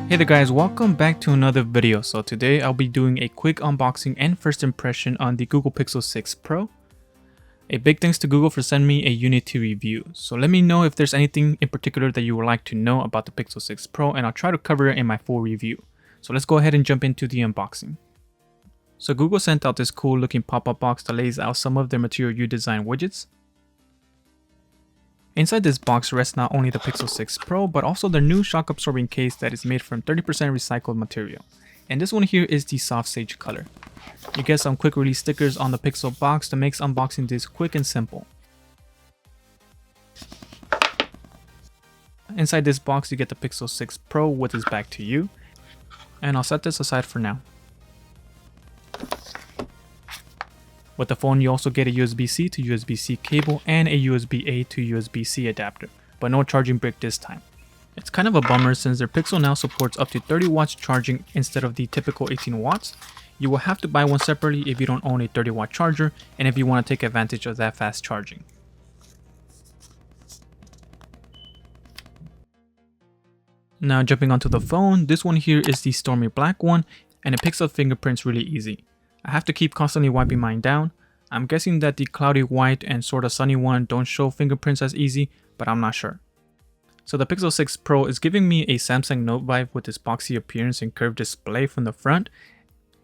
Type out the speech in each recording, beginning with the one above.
Hey there guys, welcome back to another video. So today I'll be doing a quick unboxing and first impression on the Google Pixel 6 Pro. A big thanks to Google for sending me a Unity review. So let me know if there's anything in particular that you would like to know about the Pixel 6 Pro, and I'll try to cover it in my full review. So let's go ahead and jump into the unboxing. So Google sent out this cool looking pop-up box that lays out some of their Material You design widgets. Inside this box rests not only the Pixel 6 Pro, but also their new shock absorbing case that is made from 30% recycled material. And this one here is the soft sage color. You get some quick release stickers on the Pixel box that makes unboxing this quick and simple. Inside this box you get the Pixel 6 Pro with its back to you. And I'll set this aside for now. With the phone, you also get a USB-C to USB-C cable and a USB-A to USB-C adapter, but no charging brick this time. It's kind of a bummer since their Pixel now supports up to 30 watts charging instead of the typical 18 watts. You will have to buy one separately if you don't own a 30 watt charger and if you want to take advantage of that fast charging. Now jumping onto the phone, this one here is the stormy black one and it picks up fingerprints really easy. I have to keep constantly wiping mine down. I'm guessing that the cloudy white and sorta sunny one don't show fingerprints as easy, but I'm not sure. So the Pixel 6 Pro is giving me a Samsung Note vibe with this boxy appearance and curved display from the front,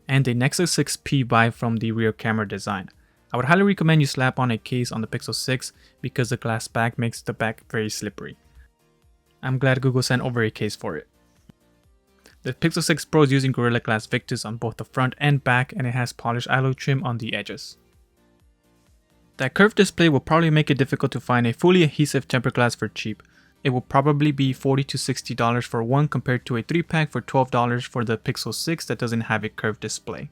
and a Nexus 6P vibe from the rear camera design. I would highly recommend you slap on a case on the Pixel 6 because the glass back makes the back very slippery. I'm glad Google sent over a case for it. The Pixel 6 Pro is using Gorilla Glass Victus on both the front and back, and it has polished alloy trim on the edges. That curved display will probably make it difficult to find a fully adhesive tempered glass for cheap. It will probably be $40 to $60 for one compared to a 3-pack for $12 for the Pixel 6 that doesn't have a curved display.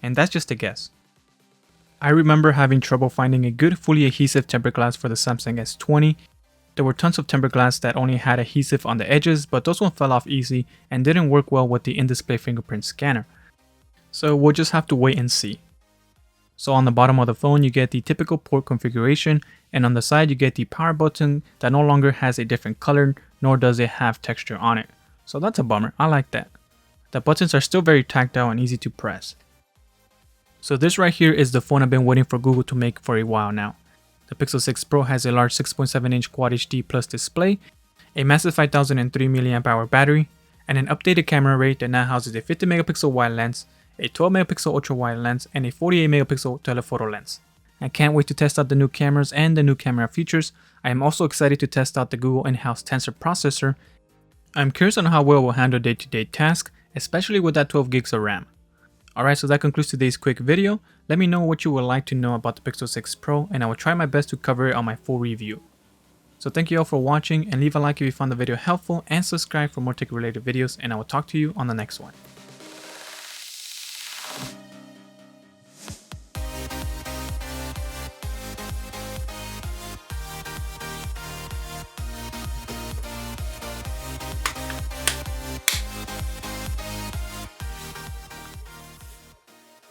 And that's just a guess. I remember having trouble finding a good fully adhesive tempered glass for the Samsung S20. There were tons of tempered glass that only had adhesive on the edges, but those ones fell off easy and didn't work well with the in-display fingerprint scanner. So we'll just have to wait and see. So on the bottom of the phone you get the typical port configuration, and on the side you get the power button that no longer has a different color, nor does it have texture on it. So that's a bummer, I like that. The buttons are still very tactile and easy to press. So this right here is the phone I've been waiting for Google to make for a while now. The Pixel 6 Pro has a large 6.7-inch Quad HD Plus display, a massive 5003 mAh battery, and an updated camera array that now houses a 50 megapixel wide lens, a 12 megapixel ultra wide lens, and a 48 megapixel telephoto lens. I can't wait to test out the new cameras and the new camera features. I am also excited to test out the Google in-house Tensor processor. I'm curious on how well it will handle day-to-day tasks, especially with that 12 gigs of RAM. Alright, so that concludes today's quick video. Let me know what you would like to know about the Pixel 6 Pro, and I will try my best to cover it on my full review. So thank you all for watching, and leave a like if you found the video helpful, and subscribe for more tech related videos, and I will talk to you on the next one.